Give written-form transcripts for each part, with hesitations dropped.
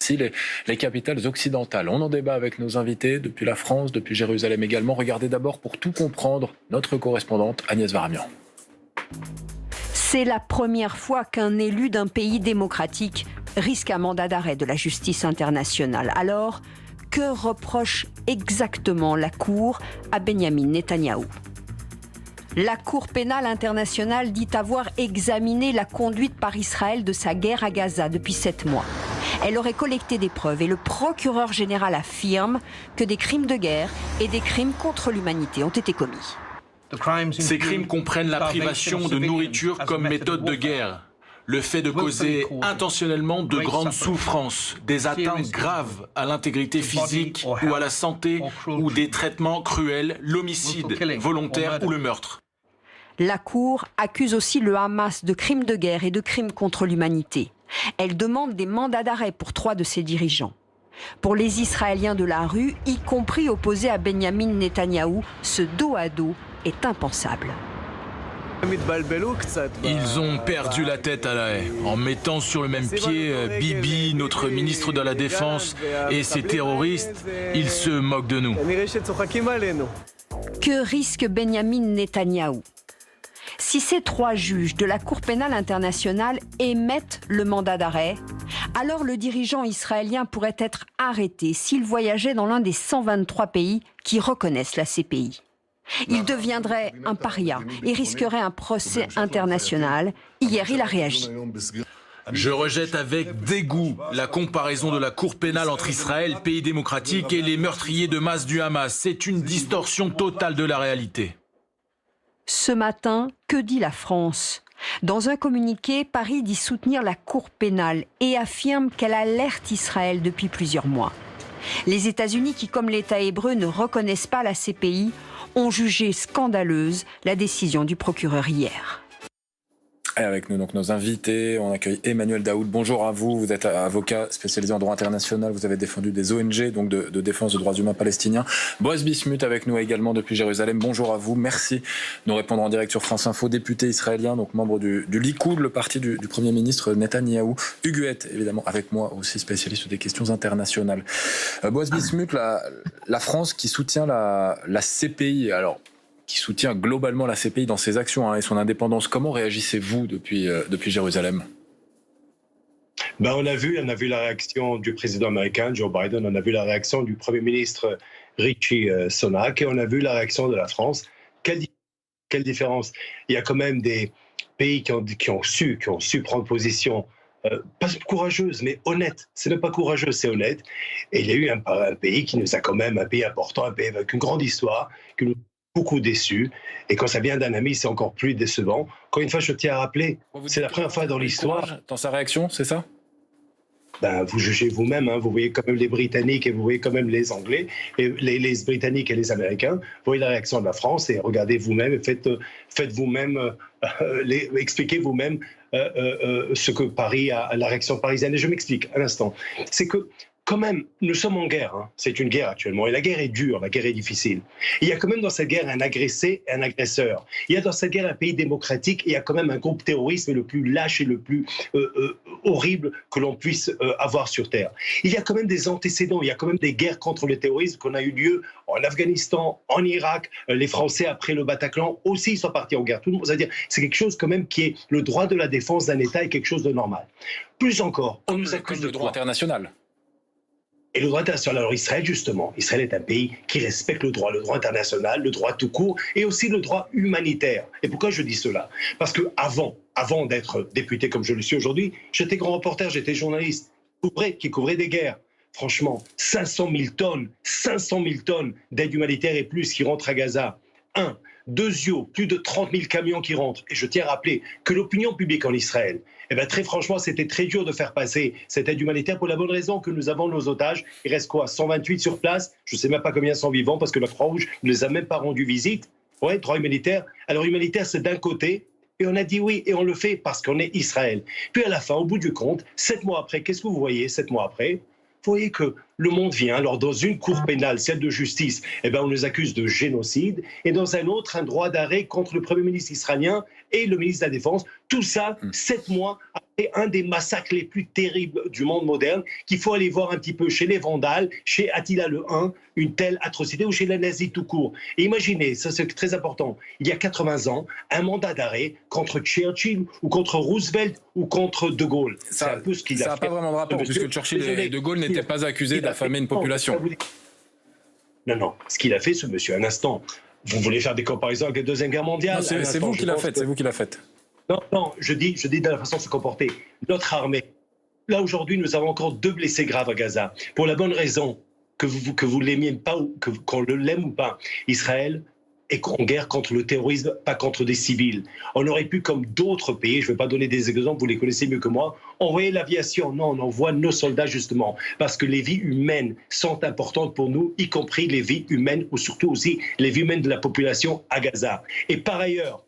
aussi les capitales occidentales. On en débat avec nos invités depuis la France, depuis Jérusalem également. Regardez d'abord pour tout comprendre notre correspondante Agnès Varamian. C'est la première fois qu'un élu d'un pays démocratique risque un mandat d'arrêt de la justice internationale. Alors, que reproche exactement la Cour à Benyamin Netanyahou ? La Cour pénale internationale dit avoir examiné la conduite par Israël de sa guerre à Gaza depuis 7 mois. Elle aurait collecté des preuves et le procureur général affirme que des crimes de guerre et des crimes contre l'humanité ont été commis. Ces crimes comprennent la privation de nourriture comme méthode de guerre, le fait de causer intentionnellement de grandes souffrances, des atteintes graves à l'intégrité physique ou à la santé, ou des traitements cruels, l'homicide volontaire ou le meurtre. La Cour accuse aussi le Hamas de crimes de guerre et de crimes contre l'humanité. Elle demande des mandats d'arrêt pour 3 de ses dirigeants. Pour les Israéliens de la rue, y compris opposés à Benyamin Netanyahou, ce dos à dos est impensable. Ils ont perdu la tête à La Haye, en mettant sur le même pied Bibi, notre ministre de la Défense, et ces terroristes. Ils se moquent de nous. Que risque Benyamin Netanyahou ? Si ces 3 juges de la Cour pénale internationale émettent le mandat d'arrêt, alors le dirigeant israélien pourrait être arrêté s'il voyageait dans l'un des 123 pays qui reconnaissent la CPI. Il deviendrait un paria et risquerait un procès international. Hier, il a réagi. Je rejette avec dégoût la comparaison de la Cour pénale entre Israël, pays démocratique, et les meurtriers de masse du Hamas. C'est une distorsion totale de la réalité. Ce matin, que dit la France ? Dans un communiqué, Paris dit soutenir la Cour pénale et affirme qu'elle alerte Israël depuis plusieurs mois. Les États-Unis, qui comme l'État hébreu ne reconnaissent pas la CPI, ont jugé scandaleuse la décision du procureur hier. Et avec nous donc nos invités, on accueille Emmanuel Daoud. Bonjour à vous, vous êtes avocat spécialisé en droit international, vous avez défendu des ONG donc de défense de droits humains palestiniens. Boaz Bismuth avec nous également depuis Jérusalem. Bonjour à vous, merci de nous répondre en direct sur France Info. Député israélien, donc membre du Likoud, le parti du Premier ministre Netanyahou. Hugues Huet, évidemment, avec moi aussi spécialiste des questions internationales. Boaz Bismuth, la France qui soutient la CPI, alors qui soutient globalement la CPI dans ses actions et son indépendance. Comment réagissez-vous depuis Jérusalem ? On a vu la réaction du président américain, Joe Biden, on a vu la réaction du Premier ministre Rishi Sunak et on a vu la réaction de la France. Quelle différence ? Il y a quand même des pays qui ont su prendre position, pas courageuse, mais honnête. C'est même pas courageux, c'est honnête. Et il y a eu un pays qui nous a quand même, un pays important, un pays avec une grande histoire, qui nous beaucoup déçus, et quand ça vient d'un ami, c'est encore plus décevant. Encore une fois, je tiens à rappeler, c'est la première fois dans l'histoire... Dans sa réaction, c'est ça ? Vous jugez vous-même, hein, vous voyez quand même les Britanniques et vous voyez quand même les Anglais, et les Britanniques et les Américains, vous voyez la réaction de la France et regardez vous-même et faites vous-même, expliquez vous-même ce que Paris a, la réaction parisienne. Et je m'explique un instant. C'est que quand même, nous sommes en guerre, hein. C'est une guerre actuellement, et la guerre est dure, la guerre est difficile. Il y a quand même dans cette guerre un agressé et un agresseur. Il y a dans cette guerre un pays démocratique, et il y a quand même un groupe terroriste le plus lâche et le plus horrible que l'on puisse avoir sur Terre. Il y a quand même des antécédents, il y a quand même des guerres contre le terrorisme qu'on a eu lieu en Afghanistan, en Irak. Les Français, après le Bataclan, aussi sont partis en guerre. Tout le monde, c'est-à-dire, c'est quelque chose quand même qui est le droit de la défense d'un État est quelque chose de normal. Plus encore, on nous accuse de droit international. Et le droit international, alors Israël justement, Israël est un pays qui respecte le droit international, le droit tout court et aussi le droit humanitaire. Et pourquoi je dis cela ? Parce que avant d'être député comme je le suis aujourd'hui, j'étais grand reporter, j'étais journaliste qui couvrait des guerres. Franchement, 500 000 tonnes d'aide humanitaire et plus qui rentrent à Gaza. 2 plus de 30 000 camions qui rentrent. Et je tiens à rappeler que l'opinion publique en Israël, très franchement, c'était très dur de faire passer cette aide humanitaire pour la bonne raison que nous avons nos otages. Il reste quoi ? 128 sur place. Je ne sais même pas combien sont vivants parce que la Croix-Rouge ne les a même pas rendu visite. Ouais, droit humanitaire. Alors humanitaire, c'est d'un côté. Et on a dit oui, et on le fait parce qu'on est Israël. Puis à la fin, au bout du compte, 7 mois après, qu'est-ce que vous voyez 7 mois après ? Vous voyez que le monde vient, alors dans une cour pénale, celle de justice, on nous accuse de génocide, et dans un autre, un droit d'arrêt contre le Premier ministre israélien et le ministre de la Défense. Tout ça, 7 mois après un des massacres les plus terribles du monde moderne, qu'il faut aller voir un petit peu chez les Vandales, chez Attila le Hun, une telle atrocité, ou chez les nazis tout court. Et imaginez, ça c'est très important, il y a 80 ans, un mandat d'arrêt contre Churchill ou contre Roosevelt ou contre De Gaulle. C'est un peu ce qu'il a fait. Ça n'a pas vraiment de rapport, puisque Churchill et De Gaulle n'étaient pas accusés d'affamer une population. Non, ce qu'il a fait, ce monsieur, un instant, vous voulez faire des comparaisons avec la Deuxième Guerre mondiale? C'est vous qui l'a fait, c'est vous qui l'a fait. Non, je dis de la façon de se comporter. Notre armée, là aujourd'hui, nous avons encore 2 blessés graves à Gaza. Pour la bonne raison que vous l'aimiez pas ou qu'on le l'aime ou pas, Israël est en guerre contre le terrorisme, pas contre des civils. On aurait pu, comme d'autres pays, je ne vais pas donner des exemples, vous les connaissez mieux que moi, envoyer l'aviation. Non, on envoie nos soldats justement, parce que les vies humaines sont importantes pour nous, y compris les vies humaines, ou surtout aussi les vies humaines de la population à Gaza. Et par ailleurs,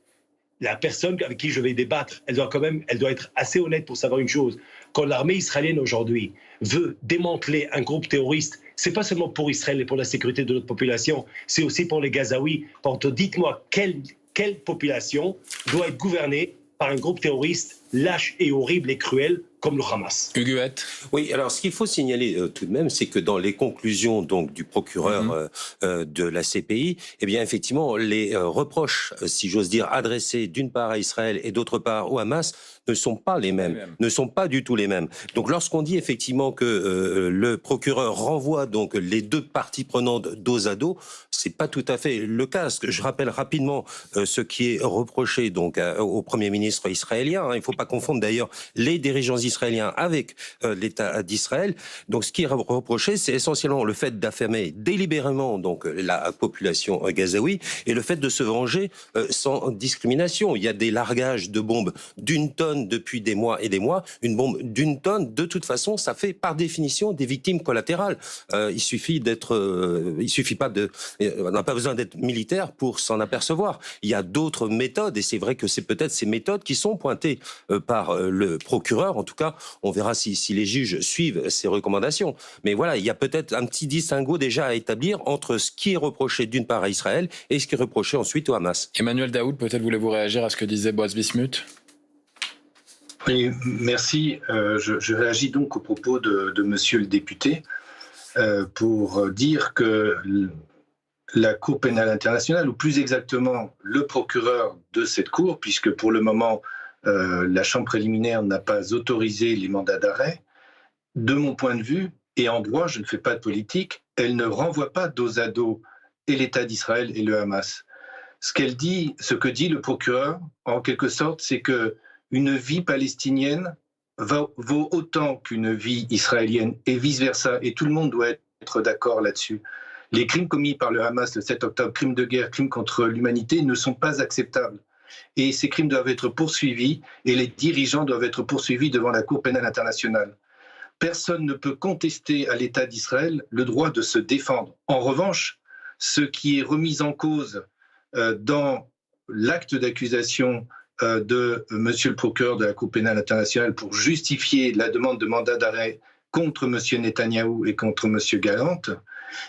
la personne avec qui je vais débattre, elle doit être assez honnête pour savoir une chose. Quand l'armée israélienne aujourd'hui veut démanteler un groupe terroriste, c'est pas seulement pour Israël et pour la sécurité de notre population, c'est aussi pour les Gazaouis. Dites-moi quelle population doit être gouvernée par un groupe terroriste lâche et horrible et cruel comme le Hamas. Huguette. Oui, alors ce qu'il faut signaler tout de même, c'est que dans les conclusions donc du procureur de la CPI, eh bien effectivement les reproches, si j'ose dire, adressés d'une part à Israël et d'autre part au Hamas ne sont pas les mêmes, ne sont pas du tout les mêmes. Donc lorsqu'on dit effectivement que le procureur renvoie donc les 2 parties prenantes dos à dos, c'est pas tout à fait le cas. Je rappelle rapidement ce qui est reproché donc au Premier ministre israélien. Il ne faut pas confondre d'ailleurs les dirigeants israéliens avec l'État d'Israël. Donc ce qui est reproché, c'est essentiellement le fait d'affamer délibérément donc la population gazaoui et le fait de se venger sans discrimination. Il y a des largages de bombes d'1 tonne depuis des mois et des mois. Une bombe d'1 tonne, de toute façon, ça fait par définition des victimes collatérales. On n'a pas besoin d'être militaire pour s'en apercevoir. Il y a d'autres méthodes et c'est vrai que c'est peut-être ces méthodes qui sont pointées par le procureur. En tout cas, on verra si les juges suivent ces recommandations. Mais voilà, il y a peut-être un petit distinguo déjà à établir entre ce qui est reproché d'une part à Israël et ce qui est reproché ensuite au Hamas. Emmanuel Daoud, peut-être voulez-vous réagir à ce que disait Boaz Bismuth? Oui, merci. Je réagis donc au propos de monsieur le député pour dire que la Cour pénale internationale, ou plus exactement le procureur de cette Cour, puisque pour le moment la Chambre préliminaire n'a pas autorisé les mandats d'arrêt, de mon point de vue, et en droit, je ne fais pas de politique, elle ne renvoie pas dos à dos et l'État d'Israël et le Hamas. Ce que dit le procureur, en quelque sorte, c'est que une vie palestinienne vaut autant qu'une vie israélienne et vice-versa. Et tout le monde doit être d'accord là-dessus. Les crimes commis par le Hamas le 7 octobre, crimes de guerre, crimes contre l'humanité, ne sont pas acceptables. Et ces crimes doivent être poursuivis et les dirigeants doivent être poursuivis devant la Cour pénale internationale. Personne ne peut contester à l'État d'Israël le droit de se défendre. En revanche, ce qui est remis en cause dans l'acte d'accusation de monsieur le procureur de la Cour pénale internationale pour justifier la demande de mandat d'arrêt contre monsieur Netanyahou et contre monsieur Gallant,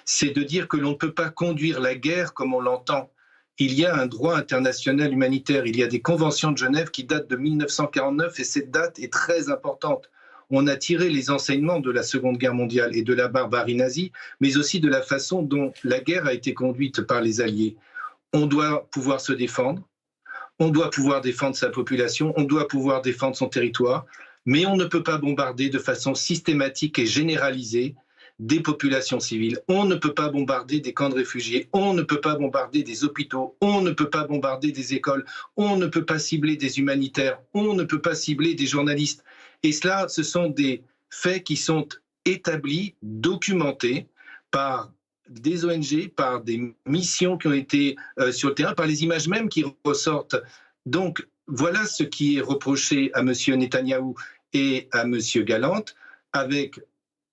c'est de dire que l'on ne peut pas conduire la guerre comme on l'entend. Il y a un droit international humanitaire, il y a des conventions de Genève qui datent de 1949 et cette date est très importante. On a tiré les enseignements de la Seconde Guerre mondiale et de la barbarie nazie, mais aussi de la façon dont la guerre a été conduite par les Alliés. On doit pouvoir se défendre, on doit pouvoir défendre sa population, on doit pouvoir défendre son territoire, mais on ne peut pas bombarder de façon systématique et généralisée des populations civiles. On ne peut pas bombarder des camps de réfugiés, on ne peut pas bombarder des hôpitaux, on ne peut pas bombarder des écoles, on ne peut pas cibler des humanitaires, on ne peut pas cibler des journalistes. Et cela, ce sont des faits qui sont établis, documentés par des ONG, par des missions qui ont été sur le terrain, par les images même qui ressortent. Donc, voilà ce qui est reproché à M. Netanyahou et à M. Gallant, avec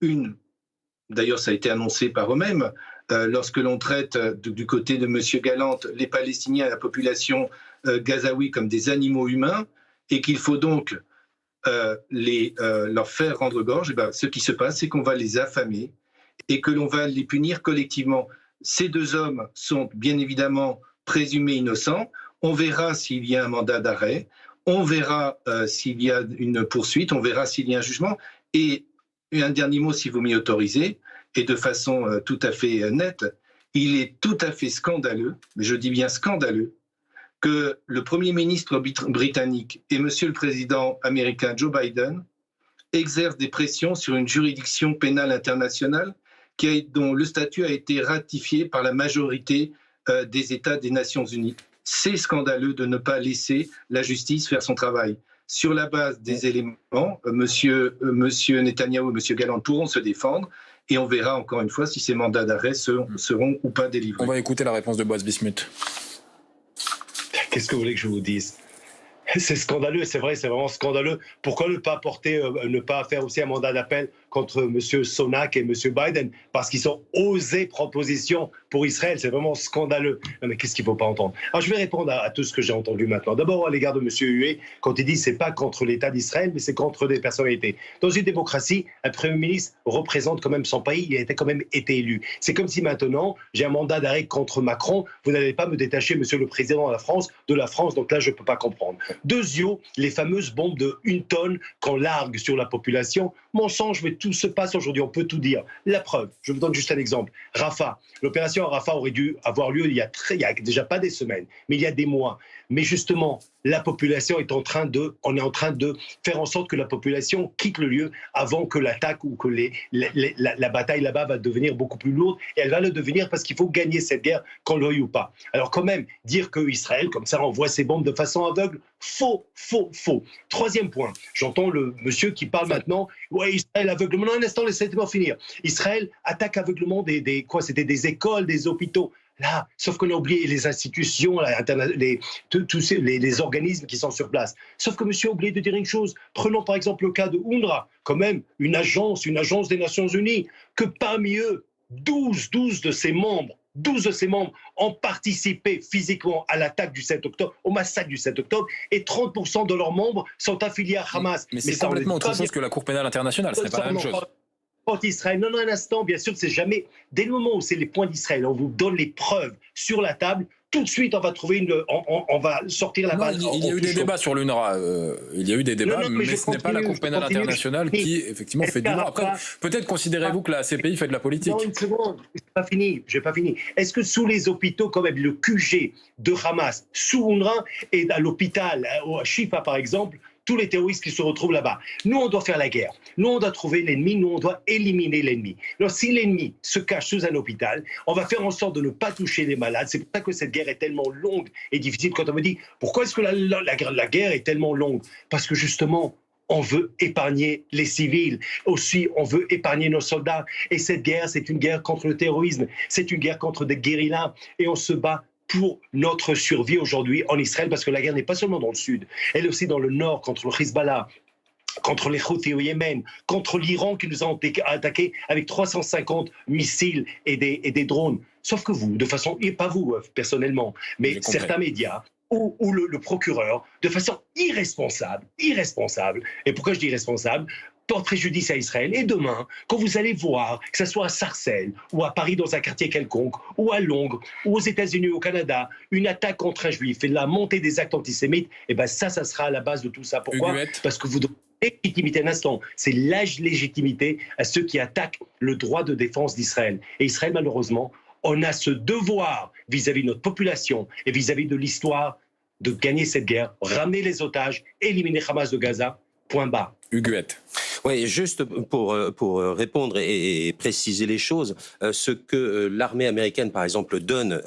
une... D'ailleurs, ça a été annoncé par eux-mêmes, lorsque l'on traite du côté de M. Gallant les Palestiniens, la population gazaoui comme des animaux humains, et qu'il faut donc leur faire rendre gorge, et bien, ce qui se passe, c'est qu'on va les affamer et que l'on va les punir collectivement. Ces 2 hommes sont bien évidemment présumés innocents. On verra s'il y a un mandat d'arrêt. On verra s'il y a une poursuite, on verra s'il y a un jugement. Et un dernier mot, si vous m'y autorisez, et de façon tout à fait nette, il est tout à fait scandaleux, mais je dis bien scandaleux, que le Premier ministre britannique et Monsieur le Président américain Joe Biden exercent des pressions sur une juridiction pénale internationale dont le statut a été ratifié par la majorité des États des Nations Unies. C'est scandaleux de ne pas laisser la justice faire son travail. Sur la base des éléments, monsieur Netanyahou et monsieur Galland pourront se défendre et on verra encore une fois si ces mandats d'arrêt seront ou pas délivrés. On va écouter la réponse de Boaz Bismuth. Qu'est-ce que vous voulez que je vous dise ? C'est scandaleux, c'est vrai, c'est vraiment scandaleux. Pourquoi ne pas faire aussi un mandat d'appel contre M. Sunak et M. Biden? Parce qu'ils ont osé prendre position pour Israël. C'est vraiment scandaleux. Non, mais qu'est-ce qu'il ne faut pas entendre? Alors, je vais répondre à tout ce que j'ai entendu maintenant. D'abord, à l'égard de M. Huet, quand il dit que ce n'est pas contre l'État d'Israël, mais c'est contre des personnalités. Dans une démocratie, un Premier ministre représente quand même son pays. Il a quand même été élu. C'est comme si maintenant, j'ai un mandat d'arrêt contre Macron. Vous n'allez pas me détacher, M. le Président de la France. Donc là, je ne peux pas comprendre. Deuxièmement, les fameuses bombes de 1 tonne qu'on largue sur la population. Mensonge, mais tout se passe aujourd'hui, on peut tout dire. La preuve, je vous donne juste un exemple. Rafah, l'opération Rafah aurait dû avoir lieu il y a déjà pas des semaines, mais il y a des mois. Mais justement, la population on est en train de faire en sorte que la population quitte le lieu avant que l'attaque ou que la bataille là-bas va devenir beaucoup plus lourde. Et elle va le devenir parce qu'il faut gagner cette guerre, qu'on le veuille ou pas. Alors quand même, dire que Israël, comme ça, envoie ses bombes de façon aveugle, faux. Troisième point, j'entends le monsieur qui parle maintenant, ouais, Israël aveuglement. Non, un instant, laissez-moi finir. Israël attaque aveuglement c'était des écoles, des hôpitaux. Là, sauf qu'on a oublié les institutions, tous les organismes qui sont sur place. Sauf que monsieur a oublié de dire une chose. Prenons par exemple le cas de UNRWA, quand même une agence des Nations Unies, que parmi eux, 12 de ses membres ont participé physiquement à l'attaque du 7 octobre, au massacre du 7 octobre, et 30% de leurs membres sont affiliés à Hamas. Mais c'est complètement autre chose que la Cour pénale internationale, ce n'est pas la même chose. Israël. Non, un instant, bien sûr, c'est jamais. Dès le moment où c'est les points d'Israël, on vous donne les preuves sur la table. Tout de suite, on va trouver on va sortir la balle. Il y a eu des débats sur l'UNRWA. Il y a eu des débats, mais ce n'est pas la Cour pénale internationale qui, effectivement, fait du droit. Après, peut-être considérez-vous que la CPI fait de la politique. Non, une seconde, je n'ai pas fini. Est-ce que sous les hôpitaux, quand même, le QG de Hamas, sous UNRWA, et à l'hôpital, à Shifa, par exemple, tous les terroristes qui se retrouvent là-bas. Nous, on doit faire la guerre. Nous, on doit trouver l'ennemi. Nous, on doit éliminer l'ennemi. Alors, si l'ennemi se cache sous un hôpital, on va faire en sorte de ne pas toucher les malades. C'est pour ça que cette guerre est tellement longue et difficile. Quand on me dit, pourquoi est-ce que la guerre est tellement longue? Parce que justement, on veut épargner les civils. Aussi, on veut épargner nos soldats. Et cette guerre, c'est une guerre contre le terrorisme. C'est une guerre contre des guérillas. Et on se bat pour notre survie aujourd'hui en Israël, parce que la guerre n'est pas seulement dans le sud, elle est aussi dans le nord, contre le Hezbollah, contre les Houthis au Yémen, contre l'Iran qui nous a attaqués avec 350 missiles et des drones. Sauf que vous, de façon, et pas vous personnellement, mais certains médias, ou le procureur, de façon irresponsable, et pourquoi je dis irresponsable, porte préjudice à Israël. Et demain, quand vous allez voir, que ce soit à Sarcelles, ou à Paris dans un quartier quelconque, ou à Londres, ou aux États-Unis, au Canada, une attaque contre un juif et la montée des actes antisémites, et ben ça sera à la base de tout ça. Pourquoi? Parce que vous donnez légitimité, un instant, c'est la légitimité à ceux qui attaquent le droit de défense d'Israël. Et Israël, malheureusement, on a ce devoir vis-à-vis de notre population et vis-à-vis de l'histoire de gagner cette guerre, ramener les otages, éliminer Hamas de Gaza, point barre. Huguette. Oui, juste pour répondre et préciser les choses, ce que l'armée américaine, par exemple, donne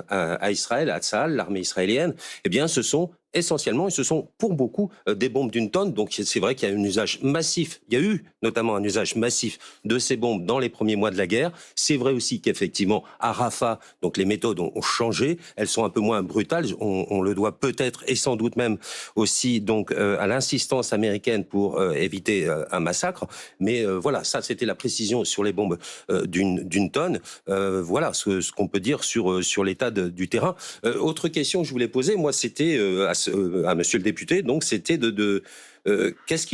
à Israël, à Tsahal, l'armée israélienne, eh bien, ce sont essentiellement, et ce sont pour beaucoup des bombes d'une tonne. Donc c'est vrai qu'il y a un usage massif. Il y a eu notamment un usage massif de ces bombes dans les premiers mois de la guerre. C'est vrai aussi qu'effectivement à Rafah, donc les méthodes ont changé. Elles sont un peu moins brutales. On le doit peut-être et sans doute même aussi donc à l'insistance américaine pour éviter un massacre. Mais voilà, ça c'était la précision sur les bombes d'une tonne. Voilà ce qu'on peut dire sur l'état du terrain. Autre question que je voulais poser, moi, c'était à à monsieur le député, donc c'était qu'est-ce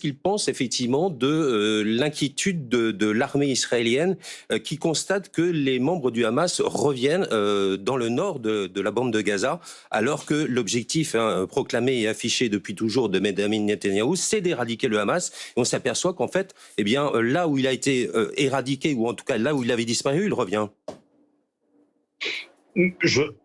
qu'il pense effectivement de l'inquiétude de l'armée israélienne qui constate que les membres du Hamas reviennent dans le nord de la bande de Gaza, alors que l'objectif proclamé et affiché depuis toujours de Benjamin Netanyahou, c'est d'éradiquer le Hamas. Et on s'aperçoit qu'en fait, eh bien, là où il a été éradiqué, ou en tout cas là où il avait disparu, il revient.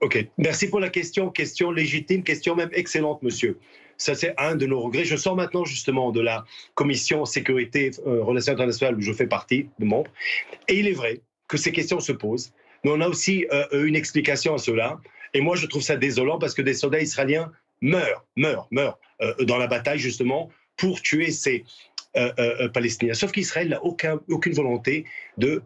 Ok, merci pour la question légitime, question même excellente, monsieur. Ça, c'est un de nos regrets. Je sors maintenant justement de la commission sécurité, relations internationales où je fais partie de membre. Et il est vrai que ces questions se posent. Mais on a aussi une explication à cela. Et moi, je trouve ça désolant parce que des soldats israéliens meurent dans la bataille justement pour tuer ces Palestiniens. Sauf qu'Israël n'a aucune volonté de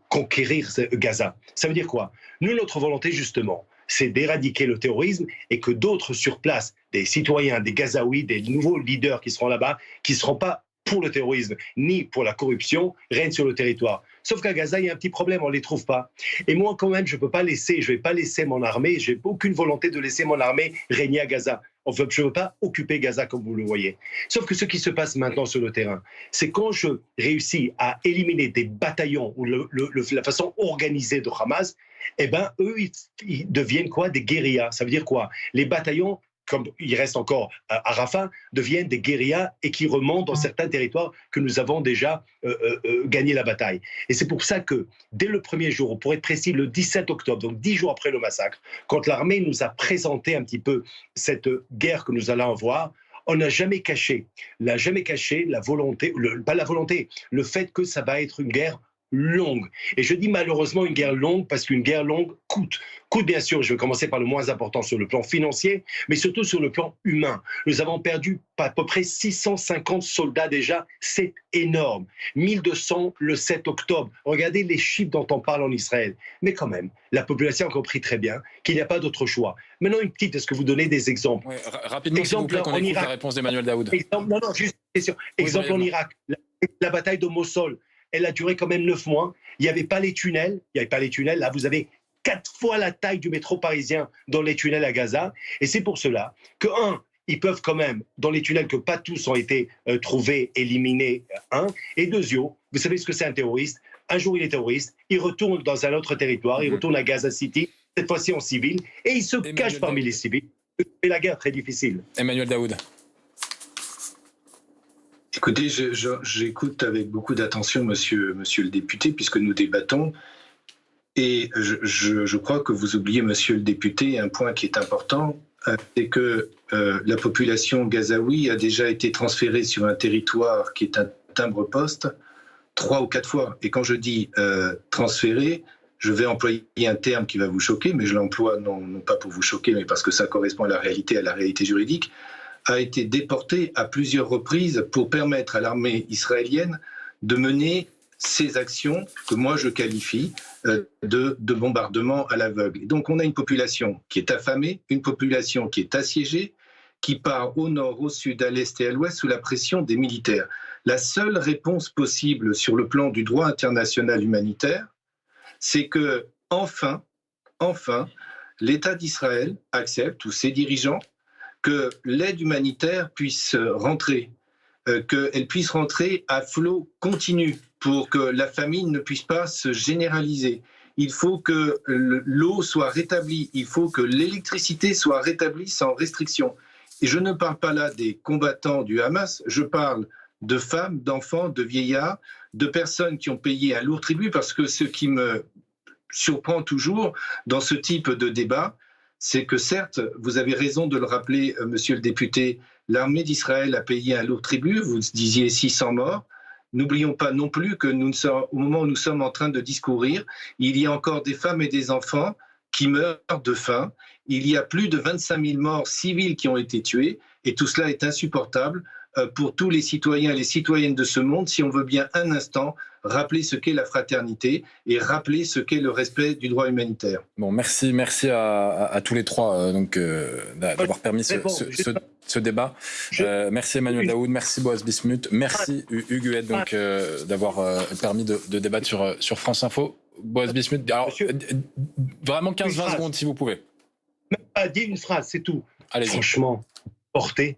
conquérir Gaza. Ça veut dire quoi? Nous, notre volonté justement, c'est d'éradiquer le terrorisme et que d'autres sur place, des citoyens, des Gazaouis, des nouveaux leaders qui seront là-bas, qui ne seront pas pour le terrorisme ni pour la corruption, règnent sur le territoire. Sauf qu'à Gaza, il y a un petit problème, on ne les trouve pas. Et moi, quand même, je ne vais pas laisser mon armée, je n'ai aucune volonté de laisser mon armée régner à Gaza. Je ne veux pas occuper Gaza comme vous le voyez. Sauf que ce qui se passe maintenant sur le terrain, c'est quand je réussis à éliminer des bataillons ou la façon organisée de Hamas, eh ben, eux, ils deviennent quoi? Des guérillas. Ça veut dire quoi? Les bataillons, comme il reste encore à Rafah, deviennent des guérillas et qui remontent dans certains territoires que nous avons déjà gagné la bataille. Et c'est pour ça que, dès le premier jour, pour être précis, le 17 octobre, donc 10 jours après le massacre, quand l'armée nous a présenté un petit peu cette guerre que nous allons avoir, on n'a jamais caché la volonté, pas la volonté, le fait que ça va être une guerre longue. Et je dis malheureusement une guerre longue parce qu'une guerre longue coûte. Coûte bien sûr, je vais commencer par le moins important sur le plan financier, mais surtout sur le plan humain. Nous avons perdu à peu près 650 soldats déjà, c'est énorme. 1200 le 7 octobre. Regardez les chiffres dont on parle en Israël. Mais quand même, la population a compris très bien qu'il n'y a pas d'autre choix. Maintenant, est-ce que vous donnez des exemples? Ouais, rapidement, s'il vous plaît, qu'on écoute la réponse d'Emmanuel Daoud. Juste une question. Exemple en Irak, la bataille de Mossoul. Elle a duré quand même 9 mois. Il n'y avait pas les tunnels. Là, vous avez 4 fois la taille du métro parisien dans les tunnels à Gaza. Et c'est pour cela que, ils peuvent quand même, dans les tunnels, que pas tous ont été trouvés, éliminés, et deuxièmement, vous savez ce que c'est un terroriste? Un jour, il est terroriste, il retourne dans un autre territoire, il retourne à Gaza City, cette fois-ci en civil, et il se cache parmi les civils. C'est la guerre très difficile. Emmanuel Daoud. Écoutez, j'écoute avec beaucoup d'attention monsieur le député, puisque nous débattons, et je crois que vous oubliez, monsieur le député, un point qui est important, c'est que la population gazaoui a déjà été transférée sur un territoire qui est un timbre-poste 3 ou 4 fois. Et quand je dis transférée, je vais employer un terme qui va vous choquer, mais je l'emploie non pas pour vous choquer, mais parce que ça correspond à la réalité juridique, a été déporté à plusieurs reprises pour permettre à l'armée israélienne de mener ces actions que moi je qualifie de bombardement à l'aveugle. Et donc on a une population qui est affamée, une population qui est assiégée, qui part au nord, au sud, à l'est et à l'ouest sous la pression des militaires. La seule réponse possible sur le plan du droit international humanitaire, c'est que enfin, l'État d'Israël accepte, ou ses dirigeants, que l'aide humanitaire puisse rentrer, qu'elle puisse rentrer à flot continu pour que la famine ne puisse pas se généraliser. Il faut que l'eau soit rétablie, il faut que l'électricité soit rétablie sans restriction. Et je ne parle pas là des combattants du Hamas, je parle de femmes, d'enfants, de vieillards, de personnes qui ont payé un lourd tribut, parce que ce qui me surprend toujours dans ce type de débat, c'est que certes, vous avez raison de le rappeler, monsieur le député, l'armée d'Israël a payé un lourd tribut, vous disiez 600 morts. N'oublions pas non plus que au moment où nous sommes en train de discourir, il y a encore des femmes et des enfants qui meurent de faim. Il y a plus de 25 000 morts civils qui ont été tués, et tout cela est insupportable pour tous les citoyens et les citoyennes de ce monde, si on veut bien un instant rappeler ce qu'est la fraternité et rappeler ce qu'est le respect du droit humanitaire. Bon, merci à tous les trois d'avoir permis ce débat. Merci Emmanuel Daoud, merci Boaz Bismuth, merci Hugues Huet d'avoir permis de débattre sur France Info. Boaz Bismuth, alors vraiment 15-20 secondes si vous pouvez. Dis une phrase, c'est tout. Allez-y. Franchement, portez.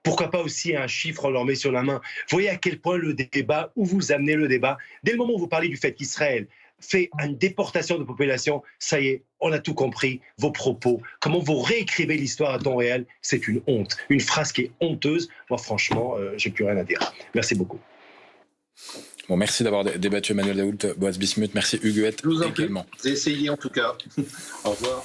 Pourquoi pas aussi un chiffre, on leur met sur la main. Voyez à quel point le débat, où vous amenez le débat. Dès le moment où vous parlez du fait qu'Israël fait une déportation de population, ça y est, on a tout compris, vos propos, comment vous réécrivez l'histoire à temps réel, c'est une honte. Une phrase qui est honteuse. Moi, franchement, j'ai plus rien à dire. Merci beaucoup. Bon, merci d'avoir débattu, Emmanuel Daoult, Boaz Bismuth. Merci, Hugues Huet, également. J'ai essayé en tout cas. Au revoir.